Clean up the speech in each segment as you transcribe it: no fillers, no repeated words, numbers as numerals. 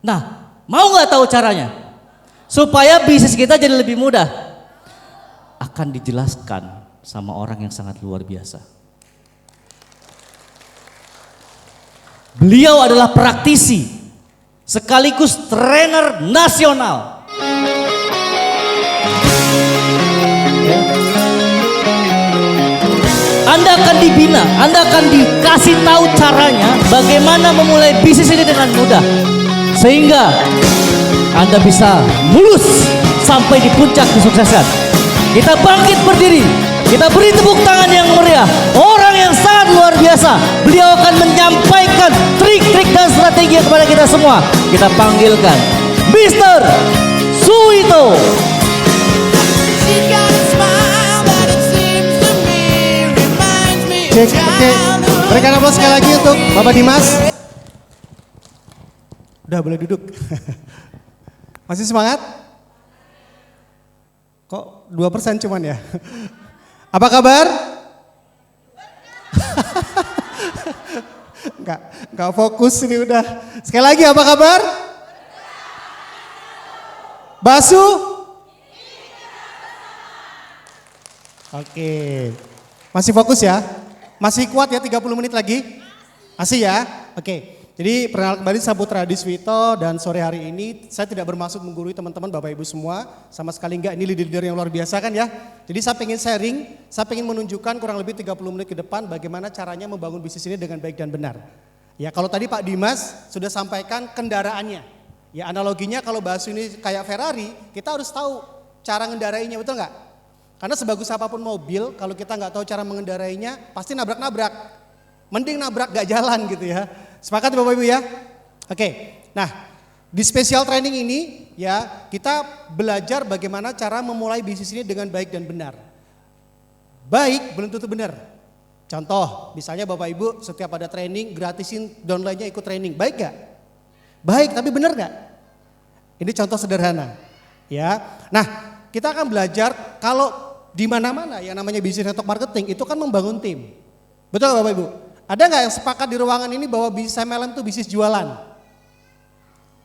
Nah, mau nggak tahu caranya? Supaya bisnis kita jadi lebih mudah. Akan dijelaskan sama orang yang sangat luar biasa. Beliau adalah praktisi sekaligus trainer nasional. Anda akan dibina, Anda akan dikasih tahu caranya bagaimana memulai bisnis ini dengan mudah. Sehingga Anda bisa mulus sampai di puncak kesuksesan. Kita bangkit berdiri, kita beri tepuk tangan yang meriah. Orang yang sangat luar biasa. Beliau akan menyampaikan trik-trik dan strategi kepada kita semua. Kita panggilkan Mr. Suwito. Oke, berikan aplaus sekali lagi untuk Bapak Dimas. Udah boleh duduk. Masih semangat? Kok 2% cuman ya? Apa kabar? Enggak fokus ini udah. Sekali lagi apa kabar? Basu? Oke. Masih fokus ya? Masih kuat ya 30 menit lagi? Masih ya? Oke. Jadi perkenalkan kembali saya Putra Adiswito dan sore hari ini saya tidak bermaksud menggurui teman-teman Bapak Ibu semua. Sama sekali enggak, ini leader yang luar biasa kan ya. Jadi saya pengen sharing, saya pengen menunjukkan kurang lebih 30 menit ke depan bagaimana caranya membangun bisnis ini dengan baik dan benar. Ya kalau tadi Pak Dimas sudah sampaikan kendaraannya. Ya analoginya kalau Basu ini kayak Ferrari, kita harus tahu cara ngendarainya, betul nggak? Karena sebagus apapun mobil, kalau kita nggak tahu cara mengendarainya, pasti nabrak-nabrak. Mending nabrak gak jalan gitu ya. Sepakat Bapak Ibu ya? Oke, nah di special training ini ya kita belajar bagaimana cara memulai bisnis ini dengan baik dan benar. Baik belum tentu benar. Contoh, misalnya Bapak Ibu setiap ada training gratisin downline-nya ikut training, baik gak? Baik, tapi benar gak? Ini contoh sederhana ya. Nah kita akan belajar kalau di mana-mana yang namanya bisnis network marketing itu kan membangun tim. Betul Bapak Ibu? Ada nggak yang sepakat di ruangan ini bahwa bisnis MLM itu bisnis jualan?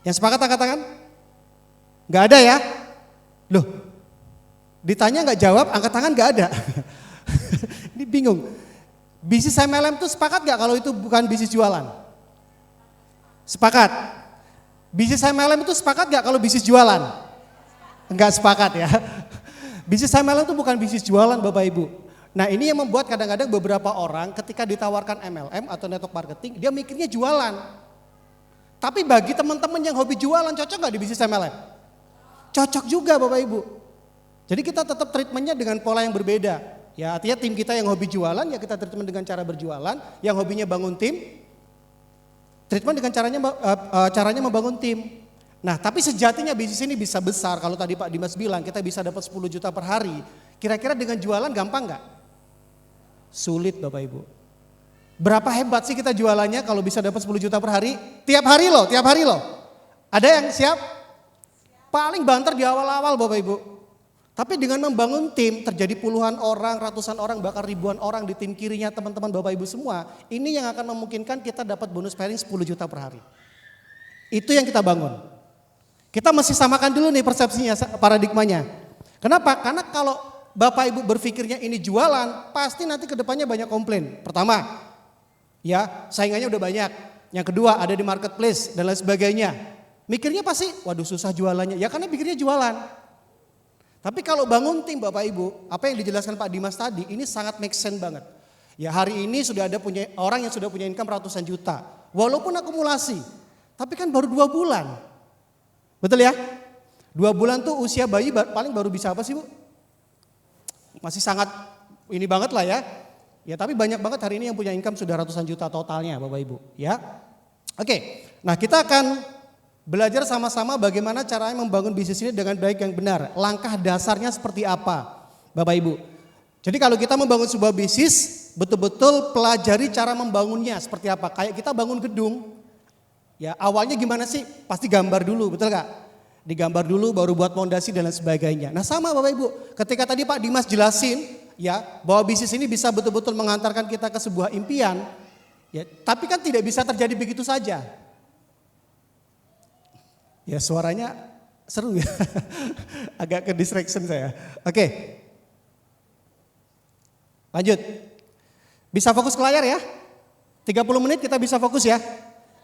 Yang sepakat angkat tangan? Nggak ada ya? Loh, ditanya nggak jawab, angkat tangan nggak ada. Ini bingung. Bisnis MLM itu sepakat nggak kalau itu bukan bisnis jualan? Sepakat. Bisnis MLM itu sepakat nggak kalau bisnis jualan? Enggak sepakat ya. Bisnis MLM itu bukan bisnis jualan Bapak Ibu. Nah ini yang membuat kadang-kadang beberapa orang ketika ditawarkan MLM atau network marketing, dia mikirnya jualan. Tapi bagi teman-teman yang hobi jualan, cocok gak di bisnis MLM? Cocok juga Bapak Ibu. Jadi kita tetap treatmentnya dengan pola yang berbeda. Ya artinya tim kita yang hobi jualan, ya kita treatment dengan cara berjualan. Yang hobinya bangun tim, treatment dengan caranya membangun tim. Nah tapi sejatinya bisnis ini bisa besar. Kalau tadi Pak Dimas bilang kita bisa dapat 10 juta per hari. Kira-kira dengan jualan gampang gak? Sulit Bapak Ibu. Berapa hebat sih kita jualannya kalau bisa dapat 10 juta per hari? Tiap hari loh. Ada yang siap? Paling banter di awal-awal Bapak Ibu. Tapi dengan membangun tim terjadi puluhan orang, ratusan orang, bahkan ribuan orang di tim kirinya teman-teman Bapak Ibu semua. Ini yang akan memungkinkan kita dapat bonus pairing 10 juta per hari. Itu yang kita bangun. Kita mesti samakan dulu nih persepsinya, paradigmanya. Kenapa? Karena kalau Bapak Ibu berpikirnya ini jualan, pasti nanti kedepannya banyak komplain. Pertama, ya saingannya udah banyak. Yang kedua ada di marketplace dan lain sebagainya. Mikirnya pasti, waduh susah jualannya. Ya karena pikirnya jualan. Tapi kalau bangun tim Bapak Ibu, apa yang dijelaskan Pak Dimas tadi, ini sangat make sense banget. Ya hari ini sudah ada orang yang sudah punya income ratusan juta. Walaupun akumulasi, tapi kan baru 2 bulan. Betul ya? 2 bulan tuh usia bayi paling baru bisa apa sih Bu? Masih sangat ini banget lah ya. Ya tapi banyak banget hari ini yang punya income sudah ratusan juta totalnya Bapak Ibu ya. Oke, nah kita akan belajar sama-sama bagaimana caranya membangun bisnis ini dengan baik yang benar. Langkah dasarnya seperti apa Bapak Ibu. Jadi kalau kita membangun sebuah bisnis, betul-betul pelajari cara membangunnya seperti apa. Kayak kita bangun gedung, ya awalnya gimana sih? Pasti gambar dulu, betul gak? Digambar dulu baru buat fondasi dan lain sebagainya. Nah sama Bapak Ibu, ketika tadi Pak Dimas jelasin ya bahwa bisnis ini bisa betul-betul mengantarkan kita ke sebuah impian. Ya, tapi kan tidak bisa terjadi begitu saja. Ya suaranya seru ya. Agak ke distraction saya. Oke. Lanjut. Bisa fokus ke layar ya. 30 menit kita bisa fokus ya.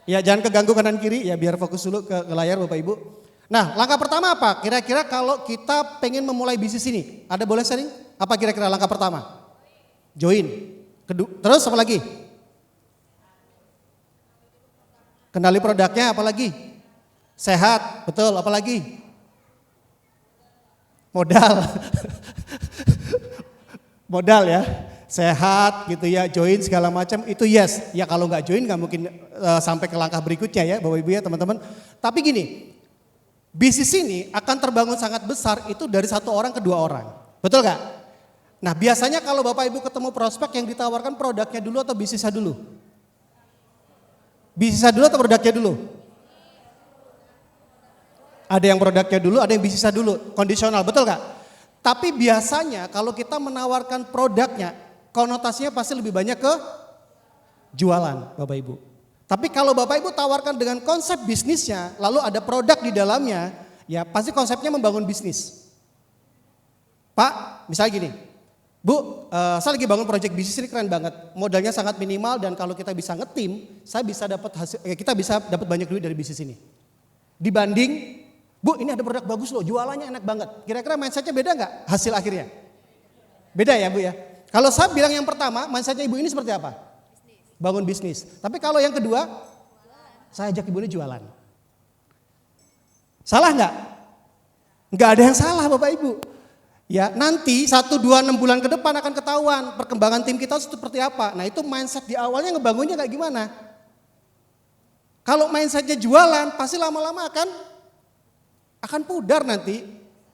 Ya jangan keganggu kanan kiri ya, biar fokus dulu ke layar Bapak Ibu. Nah langkah pertama apa? Kira-kira kalau kita pengen memulai bisnis ini, ada boleh sharing? Apa kira-kira langkah pertama? Join. Terus apa lagi? Kenali produknya, apa lagi? Sehat, betul, apa lagi? Modal. Modal ya. Sehat gitu ya, join segala macam itu yes. Ya kalau nggak join nggak mungkin sampai ke langkah berikutnya ya Bapak Ibu ya teman-teman. Tapi gini, bisnis ini akan terbangun sangat besar itu dari satu orang ke dua orang. Betul nggak? Nah biasanya kalau Bapak Ibu ketemu prospek yang ditawarkan produknya dulu atau bisnisnya dulu? Bisnisnya dulu atau produknya dulu? Ada yang produknya dulu, ada yang bisnisnya dulu, kondisional, betul gak? Tapi biasanya kalau kita menawarkan produknya, konotasinya pasti lebih banyak ke jualan Bapak Ibu. Tapi kalau Bapak Ibu tawarkan dengan konsep bisnisnya, lalu ada produk di dalamnya, ya pasti konsepnya membangun bisnis. Pak, misalnya gini, Bu, saya lagi bangun proyek bisnis ini keren banget, modalnya sangat minimal dan kalau kita bisa ngetim, saya bisa dapat hasil, kita bisa dapat banyak duit dari bisnis ini. Dibanding, Bu ini ada produk bagus loh, jualannya enak banget. Kira-kira mindsetnya beda nggak hasil akhirnya? Beda ya Bu ya. Kalau saya bilang yang pertama, mindsetnya Ibu ini seperti apa? Bangun bisnis. Tapi kalau yang kedua, saya ajak Ibu ini jualan. Salah nggak? Nggak ada yang salah Bapak Ibu. Ya nanti 1, 2, 6 bulan ke depan akan ketahuan perkembangan tim kita seperti apa. Nah itu mindset di awalnya ngebangunnya kayak gimana? Kalau mindsetnya jualan, pasti lama-lama akan pudar nanti.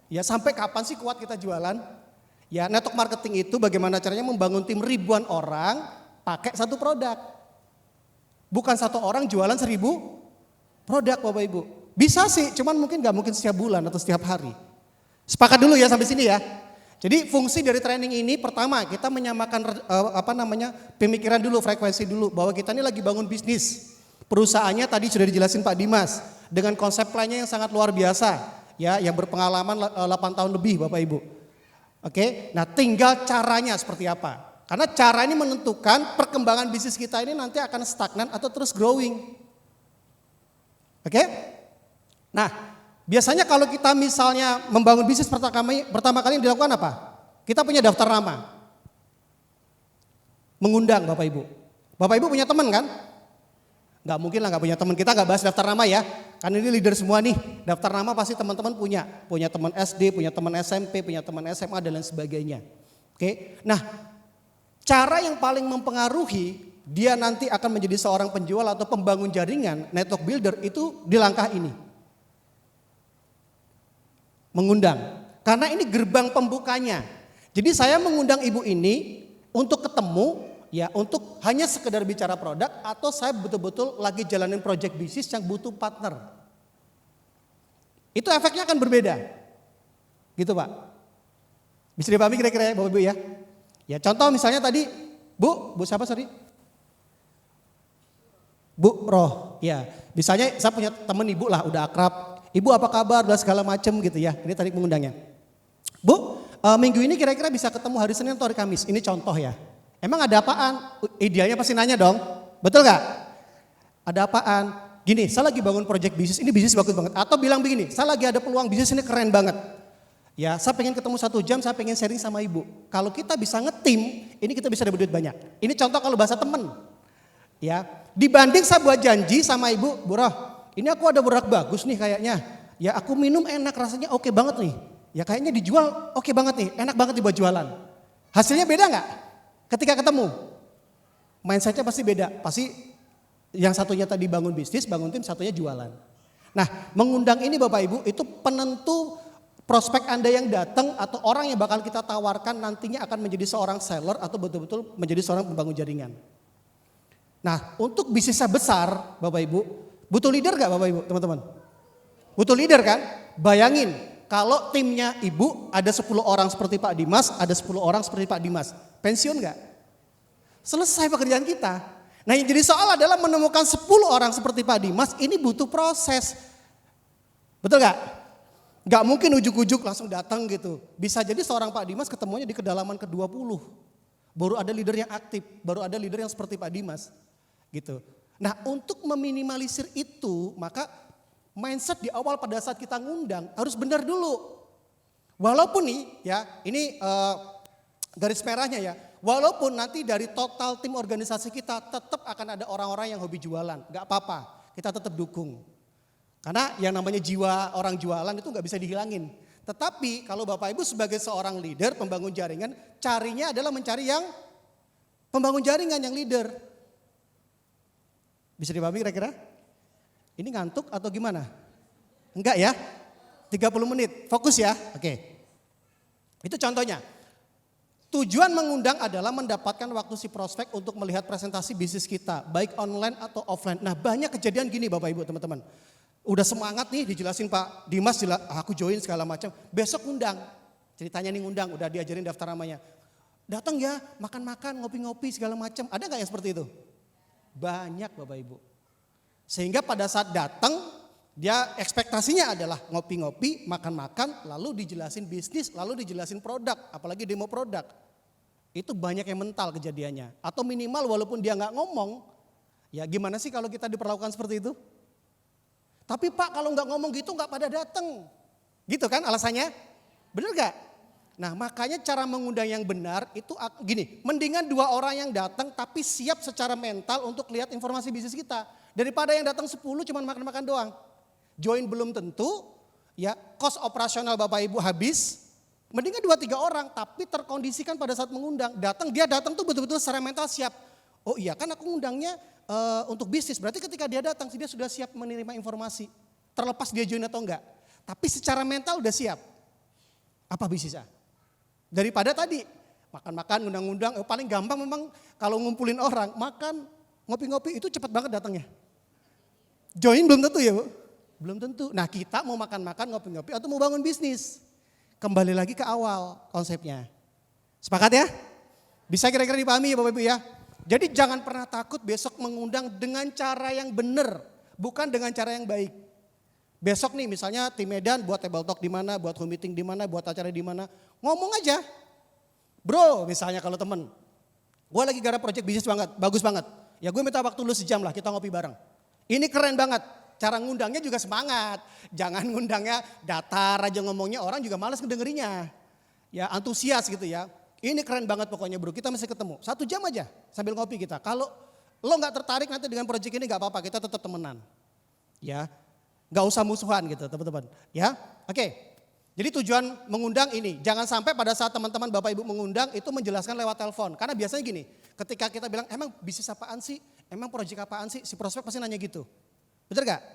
Ya sampai kapan sih kuat kita jualan? Ya network marketing itu bagaimana caranya membangun tim ribuan orang pakai satu produk. Bukan satu orang jualan 1000 produk Bapak Ibu. Bisa sih, cuman mungkin gak mungkin setiap bulan atau setiap hari. Sepakat dulu ya sampai sini ya. Jadi fungsi dari training ini pertama kita menyamakan pemikiran dulu, frekuensi dulu bahwa kita ini lagi bangun bisnis. Perusahaannya tadi sudah dijelasin Pak Dimas dengan konsep plannya yang sangat luar biasa ya, yang berpengalaman 8 tahun lebih Bapak Ibu. Oke, nah tinggal caranya seperti apa? Karena cara ini menentukan perkembangan bisnis kita ini nanti akan stagnan atau terus growing. Oke? Nah, biasanya kalau kita misalnya membangun bisnis pertama kali yang dilakukan apa? Kita punya daftar nama. Mengundang Bapak Ibu. Bapak Ibu punya teman kan? Gak mungkin lah gak punya teman, kita gak bahas daftar nama ya. Kan ini leader semua nih, daftar nama pasti teman-teman punya. Punya teman SD, punya teman SMP, punya teman SMA dan lain sebagainya. Oke, nah cara yang paling mempengaruhi dia nanti akan menjadi seorang penjual atau pembangun jaringan, network builder itu di langkah ini. Mengundang, karena ini gerbang pembukanya. Jadi saya mengundang ibu ini untuk ketemu, ya untuk hanya sekedar bicara produk atau saya betul-betul lagi jalanin project bisnis yang butuh partner. Itu efeknya akan berbeda. Gitu Pak. Bisa dipahami kira-kira ya Bapak Ibu ya. Ya contoh misalnya tadi, Bu siapa sorry? Bu Roh, ya. Misalnya saya punya temen ibu lah udah akrab. Ibu apa kabar, udah segala macem gitu ya. Ini tadi mengundangnya. Bu, minggu ini kira-kira bisa ketemu hari Senin atau hari Kamis. Ini contoh ya. Emang ada apaan? Idealnya pasti nanya dong. Betul gak? Ada apaan? Gini, saya lagi bangun project bisnis, ini bisnis bagus banget. Atau bilang begini, saya lagi ada peluang bisnis ini keren banget. Ya, saya pengen ketemu 1 jam, saya pengen sharing sama ibu. Kalau kita bisa ngetim, ini kita bisa dapat duit banyak. Ini contoh kalau bahasa temen. Ya, dibanding saya buat janji sama ibu, Bu Roh, ini aku ada produk bagus nih kayaknya. Ya aku minum enak rasanya oke banget nih. Ya kayaknya dijual oke banget nih, enak banget dibuat jualan. Hasilnya beda gak? Ketika ketemu, mindsetnya pasti beda. Pasti yang satunya tadi bangun bisnis, bangun tim, satunya jualan. Nah mengundang ini Bapak Ibu itu penentu prospek Anda yang datang atau orang yang bakal kita tawarkan nantinya akan menjadi seorang seller atau betul-betul menjadi seorang pembangun jaringan. Nah untuk bisnisnya besar Bapak Ibu, butuh leader gak Bapak Ibu teman-teman? Butuh leader kan? Bayangin kalau timnya ibu ada 10 orang seperti Pak Dimas, ada 10 orang seperti Pak Dimas. Pensiun gak? Selesai pekerjaan kita. Nah yang jadi soal adalah menemukan 10 orang seperti Pak Dimas, ini butuh proses. Betul gak? Gak mungkin ujuk-ujuk langsung datang gitu. Bisa jadi seorang Pak Dimas ketemunya di kedalaman ke-20. Baru ada leader yang aktif, baru ada leader yang seperti Pak Dimas. Gitu. Nah untuk meminimalisir itu, maka mindset di awal pada saat kita ngundang harus benar dulu. Walaupun nih ya, ini garis merahnya ya. Walaupun nanti dari total tim organisasi kita tetap akan ada orang-orang yang hobi jualan. Gak apa-apa, kita tetap dukung. Karena yang namanya jiwa orang jualan itu gak bisa dihilangin. Tetapi kalau Bapak Ibu sebagai seorang leader pembangun jaringan, carinya adalah mencari yang pembangun jaringan yang leader. Bisa dipahami kira-kira? Ini ngantuk atau gimana? Enggak ya? 30 menit, fokus ya. Oke. Itu contohnya. Tujuan mengundang adalah mendapatkan waktu si prospek untuk melihat presentasi bisnis kita, baik online atau offline. Nah banyak kejadian gini Bapak Ibu teman-teman. Udah semangat nih dijelasin Pak Dimas, aku join segala macam. Besok ngundang, ceritanya nih ngundang, udah diajarin daftar namanya. Datang ya, makan-makan, ngopi-ngopi segala macam. Ada gak yang seperti itu? Banyak Bapak Ibu. Sehingga pada saat datang, dia ekspektasinya adalah ngopi-ngopi, makan-makan, lalu dijelasin bisnis, lalu dijelasin produk, apalagi demo produk. Itu banyak yang mental kejadiannya. Atau minimal walaupun dia gak ngomong, ya gimana sih kalau kita diperlakukan seperti itu? Tapi Pak kalau nggak ngomong gitu nggak pada datang. Gitu kan alasannya? Bener gak? Nah makanya cara mengundang yang benar itu gini. Mendingan 2 orang yang datang tapi siap secara mental untuk lihat informasi bisnis kita. Daripada yang datang 10 cuma makan-makan doang. Join belum tentu, ya cost operasional Bapak Ibu habis. Mendingan 2-3 orang tapi terkondisikan pada saat mengundang. Dia datang tuh betul-betul secara mental siap. Oh iya kan aku ngundangnya untuk bisnis, berarti ketika dia datang dia sudah siap menerima informasi. Terlepas dia join atau enggak. Tapi secara mental udah siap. Apa bisnisnya? Daripada tadi makan-makan, ngundang-ngundang, paling gampang memang kalau ngumpulin orang, makan, ngopi-ngopi itu cepat banget datangnya. Join belum tentu ya Bu? Belum tentu. Nah kita mau makan-makan, ngopi-ngopi atau mau bangun bisnis. Kembali lagi ke awal konsepnya. Sepakat ya? Bisa kira-kira dipahami ya Bapak Ibu ya? Jadi jangan pernah takut besok mengundang dengan cara yang benar, bukan dengan cara yang baik. Besok nih misalnya tim Medan buat table talk di mana, buat home meeting di mana, buat acara di mana, ngomong aja. Bro misalnya kalau temen, gue lagi garap project bisnis banget, bagus banget. Ya gue minta waktu lu sejam lah kita ngopi bareng. Ini keren banget, cara ngundangnya juga semangat. Jangan ngundangnya datar aja ngomongnya, orang juga malas ngedengerinya. Ya antusias gitu ya. Ini keren banget pokoknya bro, kita mesti ketemu. 1 jam aja sambil ngopi kita. Kalau lo gak tertarik nanti dengan proyek ini gak apa-apa, kita tetap temenan. Ya, gak usah musuhan gitu teman-teman. Ya, oke. Jadi tujuan mengundang ini, jangan sampai pada saat teman-teman Bapak Ibu mengundang itu menjelaskan lewat telepon. Karena biasanya gini, ketika kita bilang emang bisnis apaan sih, emang proyek apaan sih, si prospek pasti nanya gitu. Betul gak?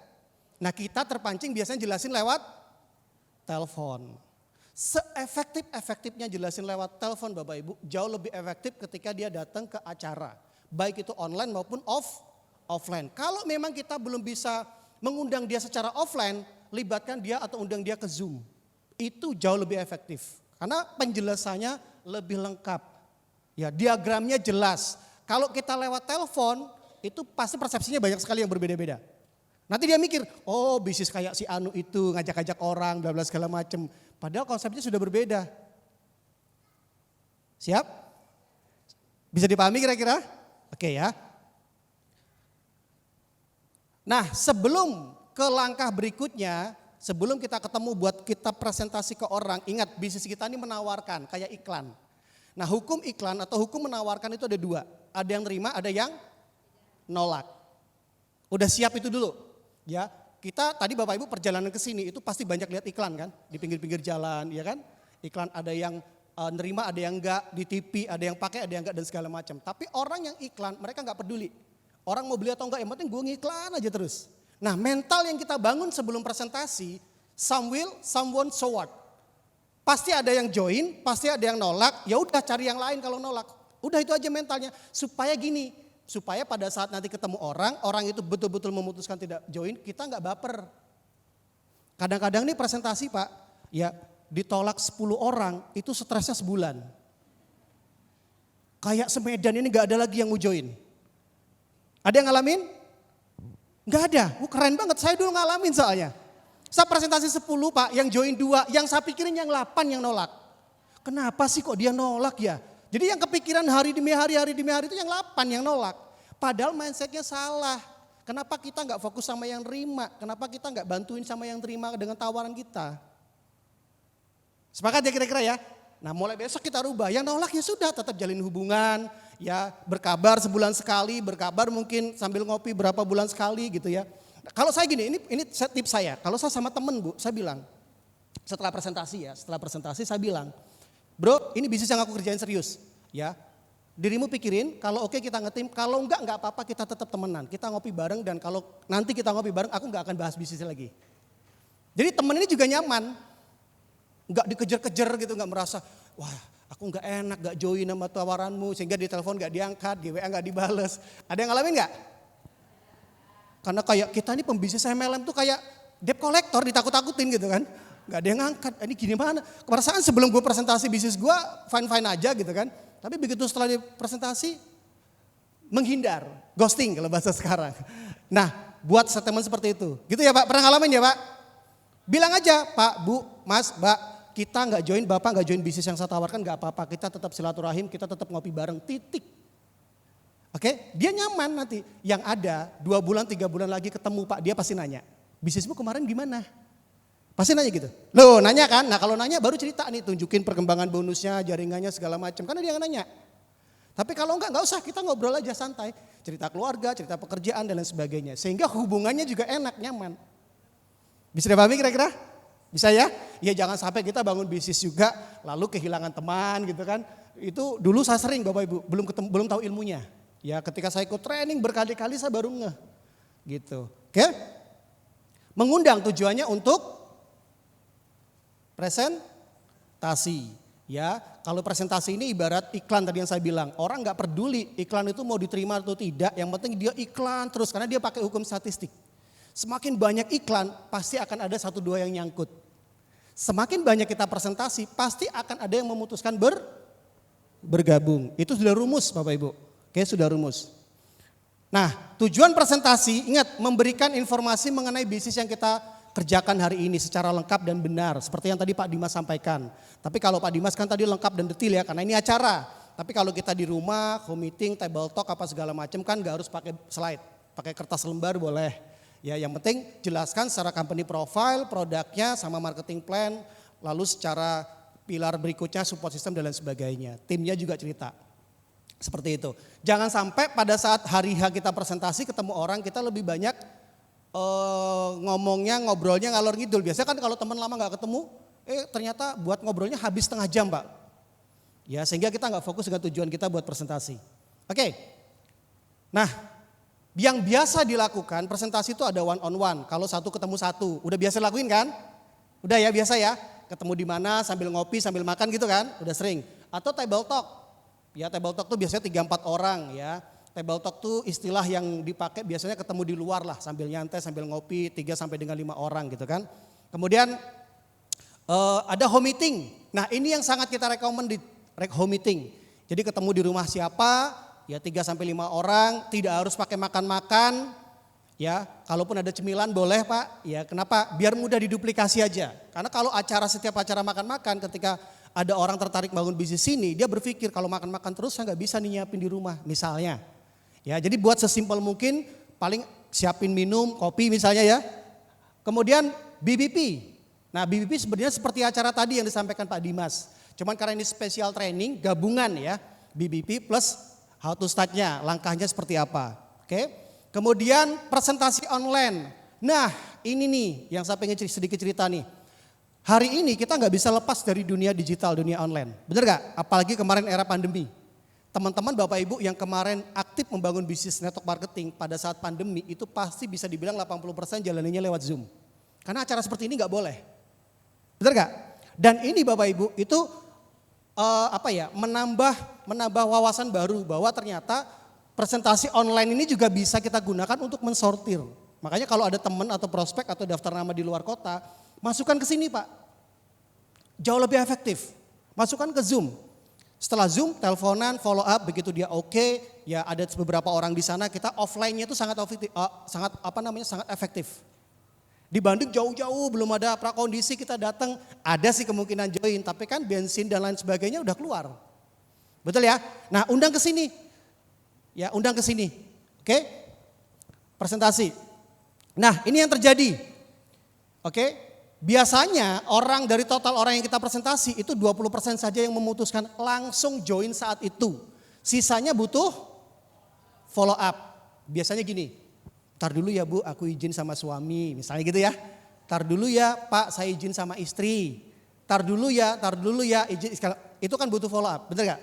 Nah kita terpancing biasanya jelasin lewat telepon. Seefektif-efektifnya jelasin lewat telepon Bapak Ibu, jauh lebih efektif ketika dia datang ke acara. Baik itu online maupun offline. Kalau memang kita belum bisa mengundang dia secara offline, libatkan dia atau undang dia ke Zoom. Itu jauh lebih efektif. Karena penjelasannya lebih lengkap. Ya, diagramnya jelas. Kalau kita lewat telepon, itu pasti persepsinya banyak sekali yang berbeda-beda. Nanti dia mikir, oh bisnis kayak si Anu itu ngajak-ngajak orang, bla bla segala macem. Padahal konsepnya sudah berbeda. Siap? Bisa dipahami kira-kira? Oke ya. Nah sebelum ke langkah berikutnya, sebelum kita ketemu buat kita presentasi ke orang, ingat bisnis kita ini menawarkan kayak iklan. Nah hukum iklan atau hukum menawarkan itu ada 2. Ada yang terima, ada yang nolak. Udah siap itu dulu. Ya, kita tadi Bapak Ibu perjalanan ke sini itu pasti banyak lihat iklan kan, di pinggir-pinggir jalan, ya kan? Iklan ada yang nerima, ada yang enggak, di TV ada yang pakai, ada yang enggak dan segala macam. Tapi orang yang iklan mereka enggak peduli. Orang mau beli atau enggak, yang penting gue ngiklan aja terus. Nah, mental yang kita bangun sebelum presentasi, some will, some won't, so what? Pasti ada yang join, pasti ada yang nolak, ya udah cari yang lain kalau nolak. Udah itu aja mentalnya, supaya gini. Supaya pada saat nanti ketemu orang itu betul-betul memutuskan tidak join, kita nggak baper. Kadang-kadang nih presentasi Pak, ya ditolak 10 orang, itu stresnya sebulan. Kayak semedan ini nggak ada lagi yang mau join. Ada yang ngalamin? Nggak ada, keren banget, saya dulu ngalamin soalnya. Saya presentasi 10 Pak, yang join 2, yang saya pikirin yang 8 yang nolak. Kenapa sih kok dia nolak ya? Jadi yang kepikiran hari demi hari itu yang 8 yang nolak. Padahal mindsetnya salah. Kenapa kita nggak fokus sama yang terima? Kenapa kita nggak bantuin sama yang terima dengan tawaran kita? Sepakat ya kira-kira ya? Nah mulai besok kita rubah, yang nolak ya sudah tetap jalin hubungan. Ya berkabar sebulan sekali, berkabar mungkin sambil ngopi berapa bulan sekali gitu ya. Kalau saya gini, ini tips saya. Kalau saya sama temen Bu, saya bilang setelah presentasi saya bilang, bro ini bisnis yang aku kerjain serius ya. Dirimu pikirin, kalau oke kita ngetim, kalau enggak apa-apa kita tetap temenan. Kita ngopi bareng dan kalau nanti kita ngopi bareng aku enggak akan bahas bisnisnya lagi. Jadi temen ini juga nyaman, enggak dikejar-kejar gitu, enggak merasa, wah aku enggak enak, enggak join sama tawaranmu sehingga di telepon enggak diangkat, di WA enggak dibales. Ada yang ngalamin enggak? Karena kayak kita ini pembisnis MLM tuh kayak debt collector ditakut-takutin gitu kan. Gak ada yang ngangkat, ini gini mana. Perasaan sebelum gue presentasi bisnis gue fine-fine aja gitu kan. Tapi begitu setelah di presentasi menghindar, ghosting kalau bahasa sekarang. Nah buat statement seperti itu. Gitu ya Pak, pernah ngalamin ya Pak? Bilang aja Pak, Bu, Mas, Mbak, kita gak join, Bapak gak join bisnis yang saya tawarkan gak apa-apa. Kita tetap silaturahim, kita tetap ngopi bareng, titik. Oke, dia nyaman nanti. Yang ada 2 bulan, 3 bulan lagi ketemu Pak, dia pasti nanya, bisnismu kemarin gimana? Pasti nanya gitu. Loh nanya kan, nah kalau nanya baru cerita nih, tunjukin perkembangan bonusnya, jaringannya segala macam. Karena dia nanya. Tapi kalau enggak usah, kita ngobrol aja santai. Cerita keluarga, cerita pekerjaan dan lain sebagainya. Sehingga hubungannya juga enak, nyaman. Bisa dipahami kira-kira? Bisa ya? Ya jangan sampai kita bangun bisnis juga, lalu kehilangan teman gitu kan. Itu dulu saya sering Bapak Ibu, belum tahu ilmunya. Ya ketika saya ikut training berkali-kali saya baru ngeh gitu. Oke? Mengundang tujuannya untuk presentasi. Ya, kalau presentasi ini ibarat iklan tadi yang saya bilang. Orang nggak peduli iklan itu mau diterima atau tidak. Yang penting dia iklan terus karena dia pakai hukum statistik. Semakin banyak iklan pasti akan ada 1-2 yang nyangkut. Semakin banyak kita presentasi pasti akan ada yang memutuskan bergabung. Itu sudah rumus Bapak Ibu. Oke, sudah rumus. Nah, tujuan presentasi, ingat memberikan informasi mengenai bisnis yang kita kerjakan hari ini secara lengkap dan benar. Seperti yang tadi Pak Dimas sampaikan. Tapi kalau Pak Dimas kan tadi lengkap dan detail ya, karena ini acara. Tapi kalau kita di rumah, home meeting, table talk, apa segala macam kan gak harus pakai slide. Pakai kertas lembar boleh. Ya, yang penting jelaskan secara company profile, produknya sama marketing plan. Lalu secara pilar berikutnya support system dan lain sebagainya. Timnya juga cerita. Seperti itu. Jangan sampai pada saat hari H kita presentasi ketemu orang kita lebih banyak ngobrolnya ngalor ngidul. Biasanya kan kalau teman lama nggak ketemu, ternyata buat ngobrolnya habis setengah jam Pak. Ya sehingga kita nggak fokus dengan tujuan kita buat presentasi. Oke. Nah yang biasa dilakukan presentasi itu ada one on one. Kalau satu ketemu satu, udah biasa lakuin kan? Udah ya biasa ya. Ketemu di mana sambil ngopi sambil makan gitu kan? Udah sering. Atau table talk. Ya table talk tuh biasanya 3-4 orang ya. Table talk tuh istilah yang dipakai biasanya ketemu di luar lah sambil nyantai sambil ngopi 3 sampai dengan 5 orang gitu kan. Kemudian ada home meeting. Nah ini yang sangat kita recommend di home meeting. Jadi ketemu di rumah siapa ya 3 sampai 5 orang, tidak harus pakai makan-makan. Ya, kalaupun ada cemilan boleh Pak. Ya, kenapa? Biar mudah diduplikasi aja. Karena kalau setiap acara makan-makan ketika ada orang tertarik bangun bisnis ini, dia berpikir kalau makan-makan terus saya nggak bisa nih nyiapin di rumah misalnya. Ya, jadi buat sesimpel mungkin paling siapin minum, kopi misalnya ya. Kemudian BBP. Nah BBP sebenarnya seperti acara tadi yang disampaikan Pak Dimas. Cuman karena ini special training gabungan ya. BBP plus how to start-nya, langkahnya seperti apa. Oke. Kemudian presentasi online. Nah ini nih yang saya pengen sedikit cerita nih. Hari ini kita nggak bisa lepas dari dunia digital, dunia online. Bener gak? Apalagi kemarin era pandemi. Teman-teman Bapak Ibu yang kemarin aktif membangun bisnis network marketing pada saat pandemi itu pasti bisa dibilang 80% jalanannya lewat Zoom. Karena acara seperti ini nggak boleh. Bener gak? Dan ini Bapak Ibu itu menambah wawasan baru bahwa ternyata presentasi online ini juga bisa kita gunakan untuk mensortir. Makanya kalau ada teman atau prospek atau daftar nama di luar kota, masukkan ke sini Pak, jauh lebih efektif. Masukkan ke Zoom. Setelah Zoom, teleponan, follow up, begitu dia oke, ya ada beberapa orang di sana, kita offline-nya itu sangat efektif. Dibanding jauh-jauh belum ada prakondisi kita datang, ada sih kemungkinan join, tapi kan bensin dan lain sebagainya udah keluar. Betul ya? Nah, undang ke sini. Ya, undang ke sini. Oke? Presentasi. Nah, ini yang terjadi. Oke? Biasanya orang dari total orang yang kita presentasi itu 20% saja yang memutuskan langsung join saat itu. Sisanya butuh follow up. Biasanya gini. Tar dulu ya Bu, aku izin sama suami, misalnya gitu ya. Tar dulu ya Pak, saya izin sama istri. Tar dulu ya, izin. Itu kan butuh follow up, bener gak?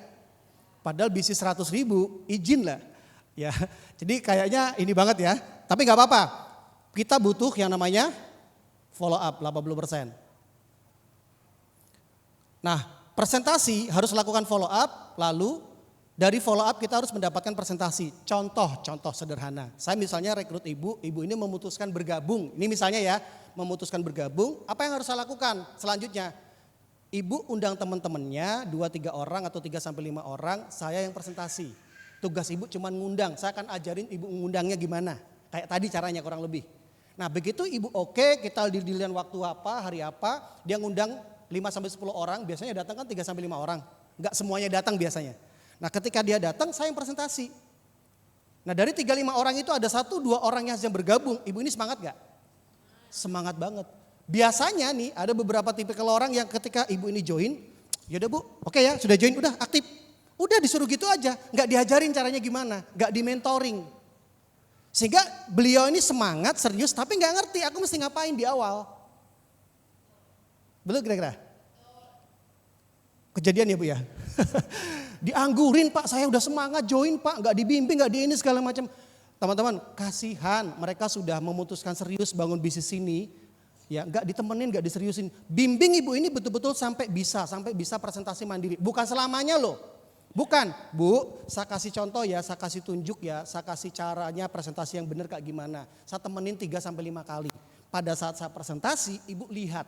Padahal bisnis 100 ribu, izin lah. Ya, jadi kayaknya ini banget ya. Tapi gak apa-apa, kita butuh yang namanya follow up 80%. Nah, presentasi harus lakukan follow up, lalu dari follow up kita harus mendapatkan presentasi. Contoh sederhana. Saya misalnya rekrut ibu ini memutuskan bergabung. Ini misalnya ya, memutuskan bergabung. Apa yang harus saya lakukan selanjutnya? Ibu undang teman-temannya 2-3 orang atau 3-5 orang, saya yang presentasi. Tugas ibu cuma ngundang, saya akan ajarin ibu ngundangnya gimana. Kayak tadi caranya kurang lebih. Nah begitu ibu oke, kita deal-dealan waktu apa, hari apa, dia ngundang 5-10 orang, biasanya datang kan 3-5 orang. Enggak semuanya datang biasanya. Nah ketika dia datang saya yang presentasi. Nah dari 3-5 orang itu ada 1-2 orang yang bergabung. Ibu ini semangat gak? Semangat banget. Biasanya nih ada beberapa tipikal orang yang ketika ibu ini join. Yaudah Bu, oke ya sudah join, udah aktif. Udah disuruh gitu aja, gak diajarin caranya gimana. Gak di mentoring. Sehingga beliau ini semangat, serius tapi gak ngerti aku mesti ngapain di awal. Belum kira-kira? Kejadian ya Bu ya? Dianggurin Pak, saya udah semangat join Pak, gak dibimbing, gak di ini segala macam. Teman-teman, kasihan mereka sudah memutuskan serius bangun bisnis ini, ya gak ditemenin, gak diseriusin. Bimbing ibu ini betul-betul sampai bisa presentasi mandiri. Bukan selamanya loh, bukan. Bu, saya kasih contoh ya, saya kasih tunjuk ya, saya kasih caranya presentasi yang benar kayak gimana. Saya temenin 3-5 kali. Pada saat saya presentasi, ibu lihat.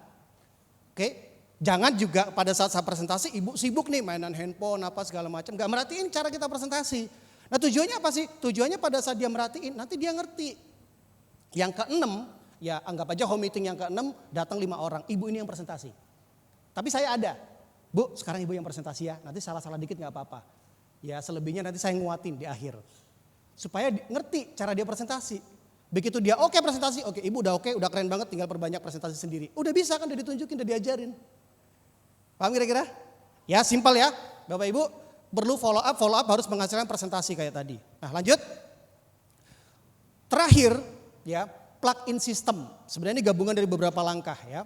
Oke? Jangan juga pada saat saya presentasi ibu sibuk nih mainan handphone apa segala macam. Gak merhatiin cara kita presentasi. Nah tujuannya apa sih? Tujuannya pada saat dia merhatiin nanti dia ngerti. Yang ke-6 ya anggap aja home meeting yang ke-6 datang 5 orang. Ibu ini yang presentasi. Tapi saya ada. Bu sekarang ibu yang presentasi ya. Nanti salah-salah dikit gak apa-apa. Ya selebihnya nanti saya nguatin di akhir. Supaya ngerti cara dia presentasi. Begitu dia oke presentasi. Oke ibu udah oke, udah keren banget tinggal perbanyak presentasi sendiri. Udah bisa kan udah ditunjukin, udah diajarin. Paham kira-kira? Ya simpel ya, Bapak Ibu perlu follow up harus menghasilkan presentasi kayak tadi. Nah lanjut. Terakhir ya, plug-in system. Sebenarnya ini gabungan dari beberapa langkah ya.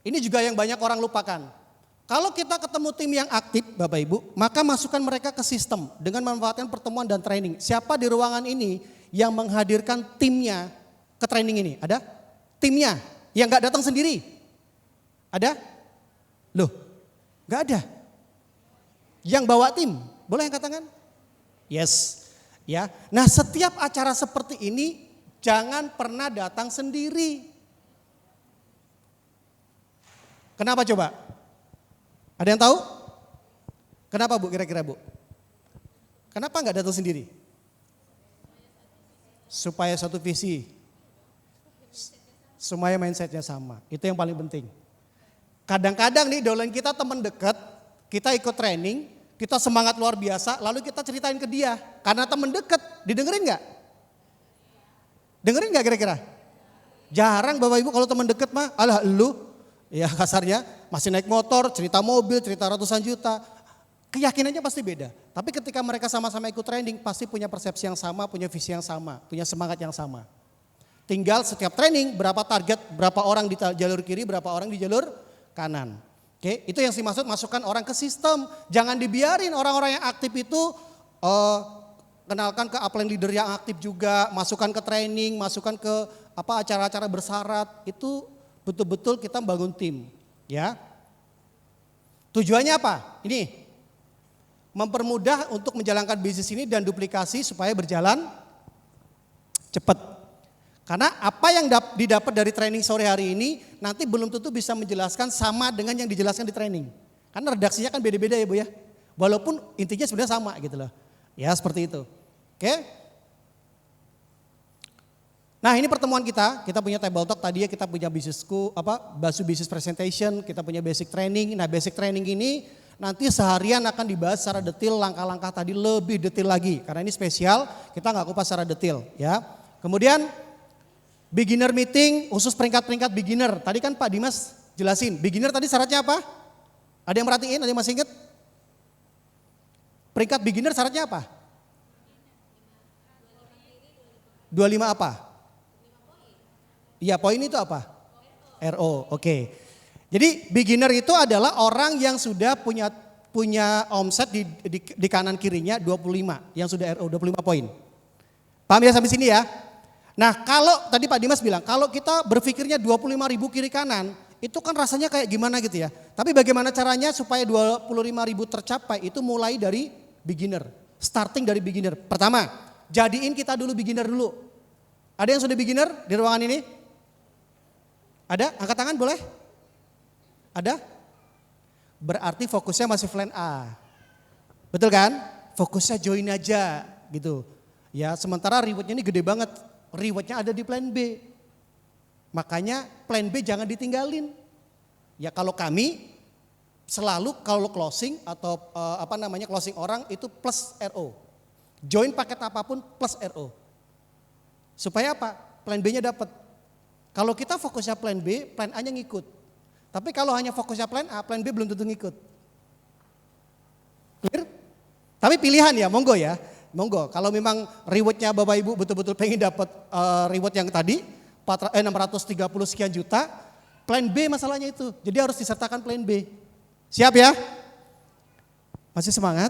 Ini juga yang banyak orang lupakan. Kalau kita ketemu tim yang aktif Bapak Ibu, maka masukkan mereka ke sistem dengan memanfaatkan pertemuan dan training. Siapa di ruangan ini yang menghadirkan timnya ke training ini? Ada? Timnya yang gak datang sendiri? Ada? Loh, gak ada. Yang bawa tim, boleh yang katakan? Yes. Ya. Nah setiap acara seperti ini jangan pernah datang sendiri. Kenapa coba? Ada yang tahu? Kenapa Bu kira-kira Bu? Kenapa gak datang sendiri? Supaya satu visi. Supaya mindsetnya sama. Itu yang paling penting. Kadang-kadang nih dolen kita teman dekat, kita ikut training, kita semangat luar biasa, lalu kita ceritain ke dia. Karena teman dekat, didengerin gak? Dengerin gak kira-kira? Jarang Bapak Ibu kalau teman dekat mah, alah lu, ya kasarnya masih naik motor, cerita mobil, cerita ratusan juta. Keyakinannya pasti beda. Tapi ketika mereka sama-sama ikut training, pasti punya persepsi yang sama, punya visi yang sama, punya semangat yang sama. Tinggal setiap training berapa target, berapa orang di jalur kiri, berapa orang di jalur kanan. Oke, itu yang dimaksud masukkan orang ke sistem. Jangan dibiarin orang-orang yang aktif itu kenalkan ke upline leader yang aktif juga, masukkan ke training, masukkan ke acara-acara bersyarat. Itu betul-betul kita bangun tim, ya. Tujuannya apa? Ini mempermudah untuk menjalankan bisnis ini dan duplikasi supaya berjalan cepat. Karena apa yang didapat dari training sore hari ini nanti belum tentu bisa menjelaskan sama dengan yang dijelaskan di training. Karena redaksinya kan beda-beda ya Bu ya. Walaupun intinya sebenarnya sama gitu loh. Ya seperti itu. Oke. Nah ini pertemuan kita punya table talk tadi ya, kita punya Basu business presentation, kita punya basic training. Nah basic training ini nanti seharian akan dibahas secara detail, langkah-langkah tadi lebih detail lagi. Karena ini spesial, kita nggak kupas secara detail ya. Kemudian beginner meeting, khusus peringkat-peringkat beginner. Tadi kan Pak Dimas jelasin, beginner tadi syaratnya apa? Ada yang merhatiin, ada yang masih ingat? Peringkat beginner syaratnya apa? 25 apa? Iya, poin itu apa? RO, oke. Jadi beginner itu adalah orang yang sudah punya omset di kanan kirinya 25, yang sudah RO 25 poin. Paham ya sampai sini ya? Nah kalau tadi Pak Dimas bilang, kalau kita berpikirnya 25.000 kiri kanan, itu kan rasanya kayak gimana gitu ya. Tapi bagaimana caranya supaya 25.000 tercapai, itu mulai dari beginner. Starting dari beginner. Pertama, jadiin kita dulu beginner dulu. Ada yang sudah beginner di ruangan ini? Ada? Angkat tangan boleh? Ada? Berarti fokusnya masih plan A. Betul kan? Fokusnya join aja gitu. Ya sementara rewardnya ini gede banget. Rewardnya ada di plan B. Makanya plan B jangan ditinggalin. Ya kalau kami selalu kalau closing atau closing orang itu plus RO. Join paket apapun plus RO. Supaya apa? Plan B-nya dapat. Kalau kita fokusnya plan B, plan A-nya ngikut. Tapi kalau hanya fokusnya plan A, plan B belum tentu ngikut. Clear? Tapi pilihan ya, monggo ya. Monggo, kalau memang rewardnya Bapak Ibu betul-betul pengen dapat reward yang tadi, 630 sekian juta, plan B masalahnya itu. Jadi harus disertakan plan B. Siap ya? Masih semangat?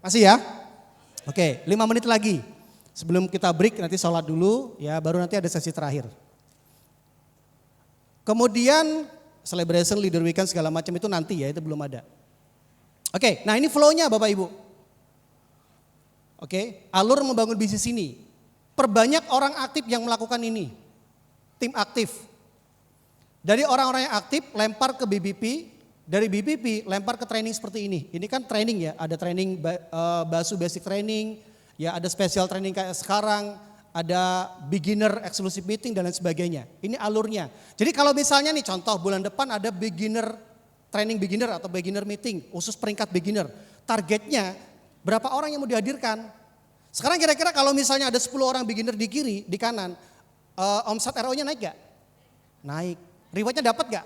Masih ya? Oke, 5 menit lagi. Sebelum kita break nanti sholat dulu ya, baru nanti ada sesi terakhir. Kemudian celebration, leader weekend segala macam itu nanti ya, itu belum ada. Oke, nah ini flow-nya Bapak Ibu. Oke, alur membangun bisnis ini. Perbanyak orang aktif yang melakukan ini. Tim aktif. Dari orang-orang yang aktif lempar ke BBP, dari BBP lempar ke training seperti ini. Ini kan training ya, ada training Basu basic training, ya ada special training kayak sekarang, ada beginner exclusive meeting dan lain sebagainya. Ini alurnya. Jadi kalau misalnya nih contoh bulan depan ada beginner training beginner atau beginner meeting khusus peringkat beginner. Targetnya berapa orang yang mau dihadirkan? Sekarang kira-kira kalau misalnya ada 10 orang beginner di kiri, di kanan, omset RO-nya naik gak? Naik. Rewardnya dapat gak?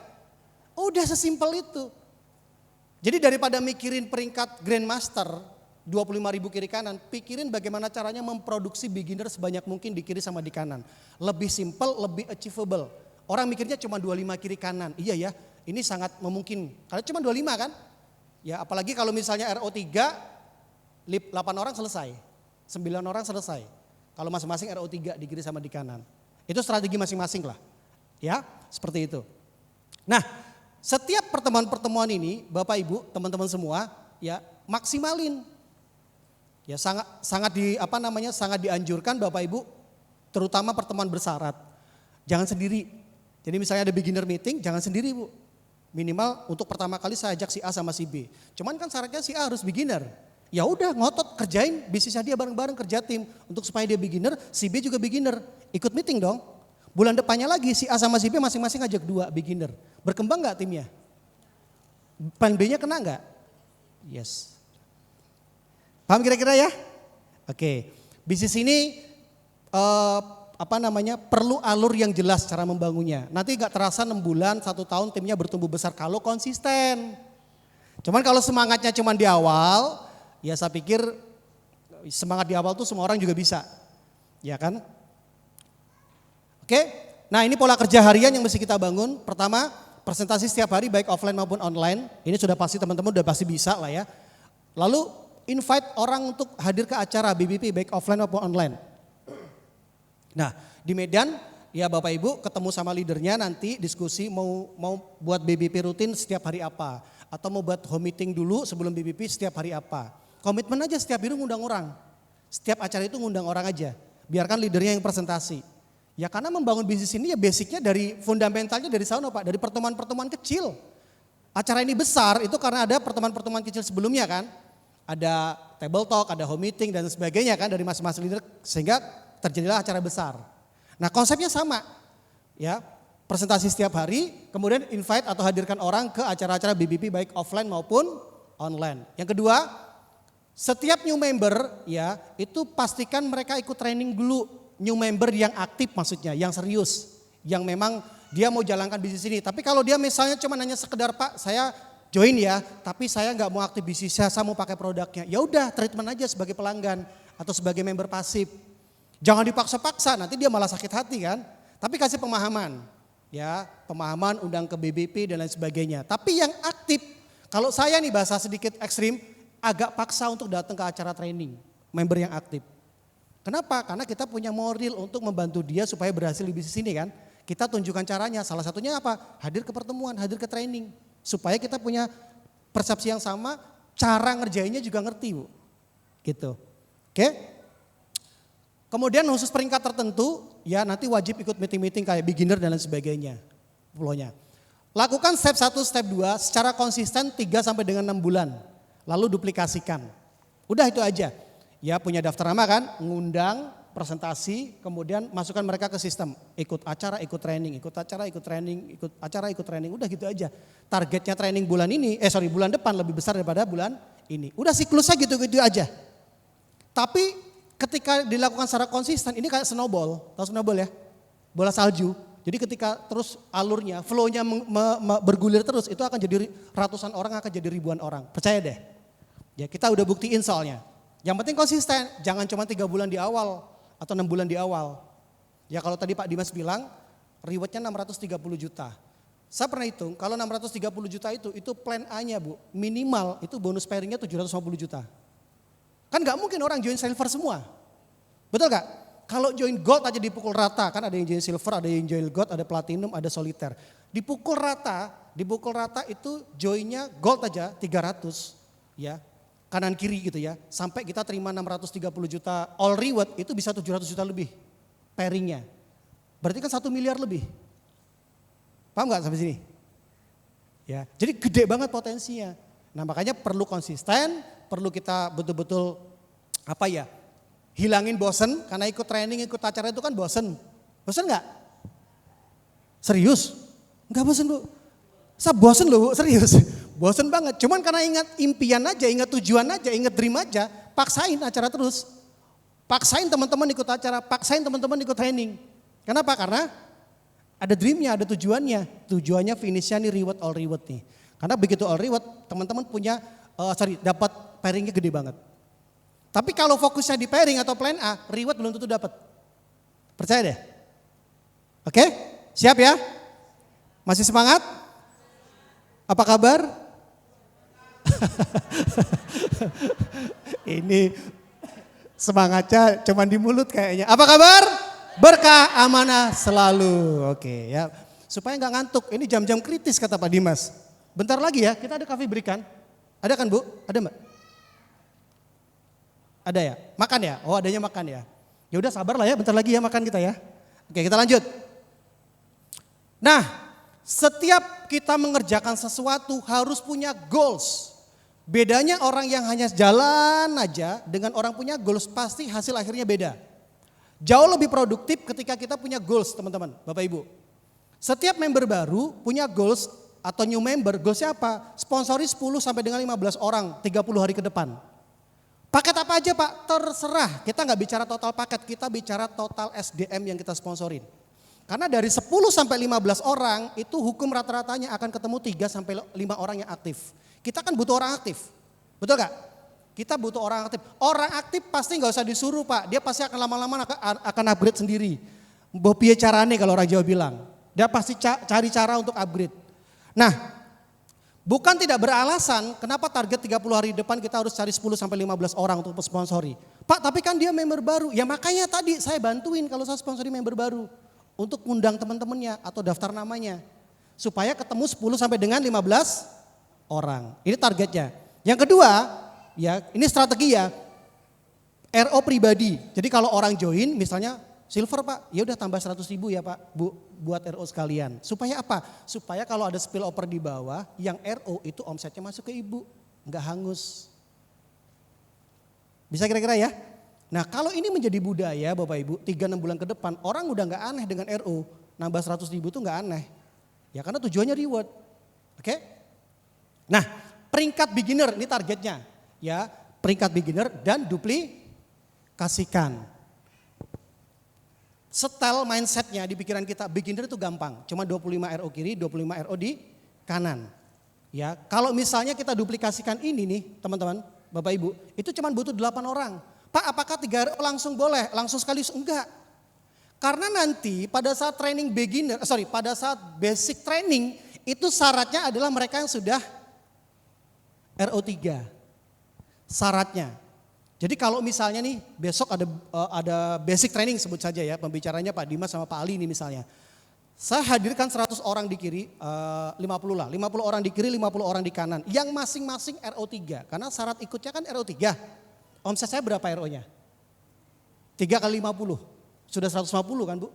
Udah sesimpel itu. Jadi daripada mikirin peringkat Grandmaster 25.000 kiri kanan, pikirin bagaimana caranya memproduksi beginner sebanyak mungkin di kiri sama di kanan. Lebih simple, lebih achievable. Orang mikirnya cuma 25 kiri kanan. Iya ya, ini sangat memungkinkan. Karena cuma 25 kan? Ya apalagi kalau misalnya RO3, 8 orang selesai. 9 orang selesai. Kalau masing-masing RO3 di kiri sama di kanan. Itu strategi masing-masing lah. Ya, seperti itu. Nah, setiap pertemuan-pertemuan ini, Bapak Ibu, teman-teman semua, ya maksimalin. Ya sangat dianjurkan Bapak Ibu, terutama pertemuan bersyarat. Jangan sendiri. Jadi misalnya ada beginner meeting, jangan sendiri Bu. Minimal untuk pertama kali saya ajak si A sama si B. Cuman kan syaratnya si A harus beginner. Ya udah ngotot kerjain bisnisnya dia bareng-bareng kerja tim. Untuk supaya dia beginner, si B juga beginner. Ikut meeting dong. Bulan depannya lagi si A sama si B masing-masing ajak 2 beginner. Berkembang gak timnya? Plan B-nya kena gak? Yes. Paham kira-kira ya? Oke. Bisnis ini perlu alur yang jelas cara membangunnya. Nanti gak terasa 6 bulan, 1 tahun timnya bertumbuh besar kalau konsisten. Cuman kalau semangatnya cuma di awal, ya saya pikir semangat di awal tuh semua orang juga bisa. Ya kan? Oke, nah ini pola kerja harian yang mesti kita bangun. Pertama, presentasi setiap hari baik offline maupun online. Ini sudah pasti teman-teman udah pasti bisa lah ya. Lalu invite orang untuk hadir ke acara BBP baik offline maupun online. Nah di Medan ya Bapak Ibu ketemu sama leadernya nanti diskusi mau buat BBP rutin setiap hari apa. Atau mau buat home meeting dulu sebelum BBP setiap hari apa. Komitmen aja setiap hari ngundang orang. Setiap acara itu ngundang orang aja. Biarkan leadernya yang presentasi. Ya karena membangun bisnis ini ya basicnya dari fundamentalnya dari sana Pak, dari pertemuan-pertemuan kecil. Acara ini besar itu karena ada pertemuan-pertemuan kecil sebelumnya kan. Ada table talk, ada home meeting dan sebagainya kan dari masing-masing leader. Sehingga terjadilah acara besar. Nah konsepnya sama, ya presentasi setiap hari, kemudian invite atau hadirkan orang ke acara-acara BBP baik offline maupun online. Yang kedua, setiap new member ya itu pastikan mereka ikut training dulu, new member yang aktif maksudnya, yang serius, yang memang dia mau jalankan bisnis ini. Tapi kalau dia misalnya cuma hanya sekedar Pak saya join ya, tapi saya nggak mau aktif bisnis, saya mau pakai produknya. Ya udah treatment aja sebagai pelanggan atau sebagai member pasif. Jangan dipaksa-paksa, nanti dia malah sakit hati kan. Tapi kasih pemahaman, ya pemahaman, undang ke BBP dan lain sebagainya. Tapi yang aktif, kalau saya nih bahasa sedikit ekstrim, agak paksa untuk datang ke acara training, member yang aktif. Kenapa? Karena kita punya moral untuk membantu dia supaya berhasil di bisnis ini kan. Kita tunjukkan caranya, salah satunya apa? Hadir ke pertemuan, hadir ke training. Supaya kita punya persepsi yang sama, cara ngerjainnya juga ngerti Bu. Gitu. Oke? Kemudian khusus peringkat tertentu, ya nanti wajib ikut meeting-meeting kayak beginner dan lain sebagainya. Flow-nya. Lakukan step 1, step 2 secara konsisten 3 sampai dengan 6 bulan. Lalu duplikasikan. Udah itu aja. Ya punya daftar nama kan, ngundang, presentasi, kemudian masukkan mereka ke sistem. Ikut acara, ikut training, ikut acara, ikut training, ikut acara, ikut training. Udah gitu aja. Targetnya training bulan ini, bulan depan lebih besar daripada bulan ini. Udah siklusnya gitu-gitu aja. Tapi ketika dilakukan secara konsisten, ini kayak snowball. Tahu snowball ya? Bola salju. Jadi ketika terus alurnya, flow-nya bergulir terus, itu akan jadi ratusan orang, akan jadi ribuan orang. Percaya deh. Ya kita udah buktiin soalnya. Yang penting konsisten, jangan cuma 3 bulan di awal atau 6 bulan di awal. Ya kalau tadi Pak Dimas bilang, rewardnya 630 juta. Saya pernah hitung, kalau 630 juta itu plan A-nya Bu, minimal itu bonus pairingnya 750 juta. Kan gak mungkin orang join silver semua. Betul gak? Kalau join gold aja dipukul rata, kan ada yang join silver, ada yang join gold, ada platinum, ada soliter. Dipukul rata itu joinnya gold aja 300 ya. Kanan kiri gitu ya, sampai kita terima 630 juta all reward itu bisa 700 juta lebih pairingnya. Berarti kan 1 miliar lebih. Paham gak sampai sini? Ya, jadi gede banget potensinya. Nah makanya perlu konsisten, perlu kita betul-betul hilangin bosen, karena ikut training, ikut acara itu kan bosen. Bosen gak? Serius? Enggak bosen Bu. Saya bosen loh Bu, serius. Bosen banget, cuman karena ingat impian aja, ingat tujuan aja, ingat dream aja, paksain acara terus. Paksain teman-teman ikut acara, paksain teman-teman ikut training. Kenapa? Karena ada dreamnya, ada tujuannya. Tujuannya finishnya nih reward all reward nih. Karena begitu all reward, teman-teman punya, dapat pairingnya gede banget. Tapi kalau fokusnya di pairing atau plan A, reward belum tentu dapat. Percaya deh. Oke? Siap ya? Masih semangat? Apa kabar? Ini semangatnya cuman di mulut kayaknya. Apa kabar? Berkah, amanah selalu. Oke ya. Supaya nggak ngantuk. Ini jam-jam kritis kata Pak Dimas. Bentar lagi ya, kita ada coffee break kan? Ada kan Bu? Ada Mbak? Ada ya? Makan ya? Oh adanya makan ya. Ya udah sabar lah ya, bentar lagi ya makan kita ya. Oke kita lanjut. Nah, setiap kita mengerjakan sesuatu harus punya goals. Bedanya orang yang hanya jalan aja dengan orang punya goals pasti hasil akhirnya beda. Jauh lebih produktif ketika kita punya goals teman-teman, Bapak Ibu. Setiap member baru punya goals atau new member, goalsnya apa? Sponsori 10 sampai dengan 15 orang 30 hari ke depan. Paket apa aja Pak? Terserah, kita nggak bicara total paket, kita bicara total SDM yang kita sponsorin. Karena dari 10 sampai 15 orang itu hukum rata-ratanya akan ketemu 3 sampai 5 orang yang aktif. Kita kan butuh orang aktif, betul gak? Kita butuh orang aktif. Orang aktif pasti gak usah disuruh Pak, dia pasti akan lama-lama akan upgrade sendiri. Mbok piye carane kalau orang Jawa bilang. Dia pasti cari cara untuk upgrade. Nah, bukan tidak beralasan kenapa target 30 hari depan kita harus cari 10 sampai 15 orang untuk sponsori. Pak tapi kan dia member baru, ya makanya tadi saya bantuin kalau saya sponsori member baru. Untuk undang teman-temannya atau daftar namanya. Supaya ketemu 10 sampai dengan 15 orang. Ini targetnya. Yang kedua, ya ini strategi ya. RO pribadi. Jadi kalau orang join misalnya silver Pak, ya udah tambah 100.000 ya Pak Bu buat RO sekalian. Supaya apa? Supaya kalau ada spillover di bawah yang RO itu omsetnya masuk ke Ibu. Enggak hangus. Bisa kira-kira ya? Nah kalau ini menjadi budaya Bapak Ibu, 3-6 bulan ke depan orang udah nggak aneh dengan RO. Nambah 100 ribu itu nggak aneh. Ya karena tujuannya reward. Oke? Nah peringkat beginner ini targetnya. Ya peringkat beginner dan duplikasikan. Setel mindsetnya di pikiran kita, beginner itu gampang. Cuma 25 RO kiri, 25 RO di kanan. Ya, kalau misalnya kita duplikasikan ini nih teman-teman, Bapak Ibu, itu cuma butuh 8 orang. Pak, apakah 3 RO langsung boleh? Langsung sekali? Enggak. Karena nanti pada saat training beginner, pada saat basic training, itu syaratnya adalah mereka yang sudah RO3. Syaratnya. Jadi kalau misalnya nih besok ada basic training sebut saja ya, pembicaranya Pak Dimas sama Pak Ali nih misalnya. Saya hadirkan 100 orang di kiri, 50 lah, 50 orang di kiri, 50 orang di kanan. Yang masing-masing RO3, karena syarat ikutnya kan RO3. Omset saya berapa RO-nya? 3 kali 50, sudah 150 kan Bu?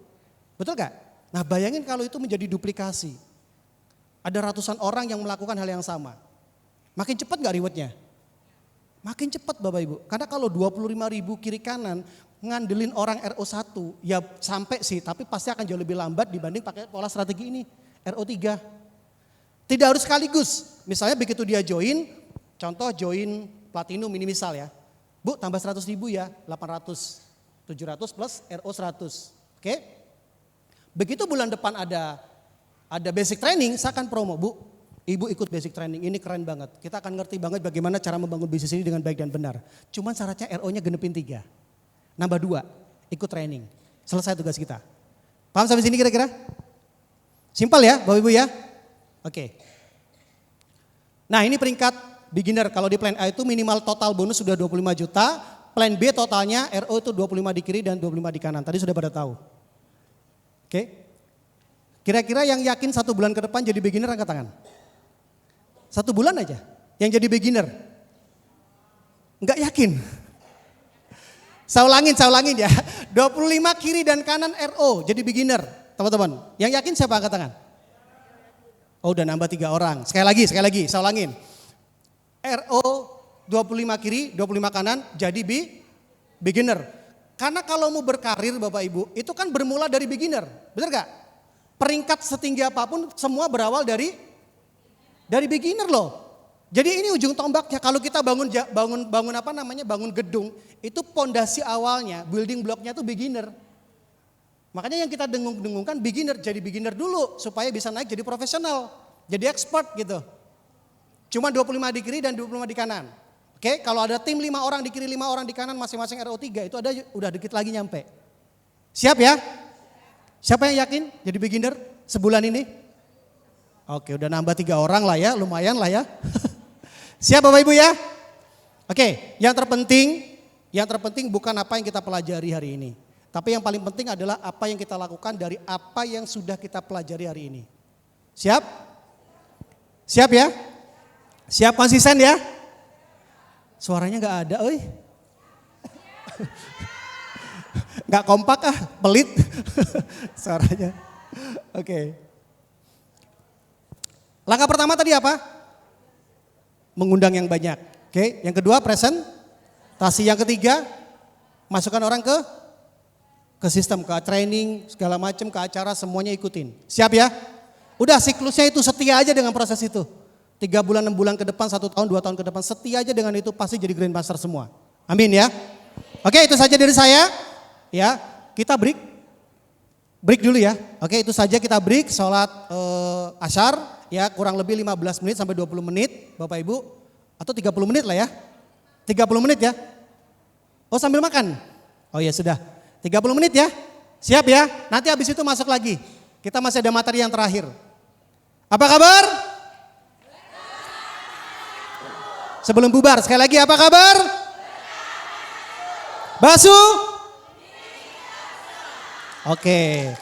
Betul gak? Nah bayangin kalau itu menjadi duplikasi. Ada ratusan orang yang melakukan hal yang sama. Makin cepat gak rewardnya? Makin cepat Bapak Ibu. Karena kalau 25 ribu kiri kanan ngandelin orang RO1 ya sampai sih, tapi pasti akan jauh lebih lambat dibanding pakai pola strategi ini RO3. Tidak harus sekaligus. Misalnya begitu dia join, contoh join platinum ini misal ya. Bu tambah 100 ribu ya, 800, 700 plus RO 100. Oke? Begitu bulan depan ada basic training, saya akan promo Bu. Ibu ikut basic training, ini keren banget. Kita akan ngerti banget bagaimana cara membangun bisnis ini dengan baik dan benar. Cuman syaratnya RO-nya genepin 3. Nambah 2, ikut training. Selesai tugas kita. Paham sampai sini kira-kira? Simpel ya Bapak Ibu ya? Oke. Nah ini peringkat beginner. Kalau di plan A itu minimal total bonus sudah 25 juta. Plan B totalnya RO itu 25 di kiri dan 25 di kanan. Tadi sudah pada tahu. Oke. Kira-kira yang yakin 1 bulan ke depan jadi beginner angkat tangan. 1 bulan aja yang jadi beginner. Enggak yakin. Saya ulangin ya. 25 kiri dan kanan RO jadi beginner. Teman-teman, yang yakin siapa angkat tangan? Oh udah nambah 3 orang. Sekali lagi, saya ulangin. RO 25 kiri, 25 kanan jadi beginner. Karena kalau mau berkarir Bapak Ibu, itu kan bermula dari beginner. Benar gak? Peringkat setinggi apapun semua berawal dari beginner loh. Jadi ini ujung tombaknya kalau kita bangun gedung, itu pondasi awalnya, building blocknya itu beginner. Makanya yang kita dengung-dengungkan beginner, jadi beginner dulu supaya bisa naik jadi profesional, jadi expert gitu. Cuma 25 di kiri dan 25 di kanan. Oke, kalau ada tim 5 orang di kiri, 5 orang di kanan masing-masing RO3 itu udah dikit lagi nyampe. Siap ya? Siapa yang yakin jadi beginner sebulan ini? Oke, udah nambah 3 orang lah ya, lumayan lah ya. Siap Bapak Ibu ya? Oke, yang terpenting bukan apa yang kita pelajari hari ini. Tapi yang paling penting adalah apa yang kita lakukan dari apa yang sudah kita pelajari hari ini. Siap? Siap ya? Siap konsisten ya? Suaranya gak ada, oi. Gak kompak pelit suaranya. Oke. Langkah pertama tadi apa? Mengundang yang banyak. Oke, yang kedua presentasi, yang ketiga masukkan orang ke sistem, ke training, segala macam, ke acara, semuanya ikutin. Siap ya? Udah siklusnya itu, setia aja dengan proses itu. 3 bulan, 6 bulan ke depan, 1 tahun, 2 tahun ke depan, setia aja dengan itu pasti jadi Grandmaster semua. Amin ya. Oke, itu saja dari saya. Ya, kita break dulu ya. Oke, itu saja kita break, sholat asyar. Ya kurang lebih 15 menit sampai 20 menit Bapak Ibu. Atau 30 menit lah ya. 30 menit ya. Oh sambil makan? Oh ya sudah. 30 menit ya. Siap ya. Nanti habis itu masuk lagi. Kita masih ada materi yang terakhir. Apa kabar? Sebelum bubar sekali lagi apa kabar? Basu? Oke.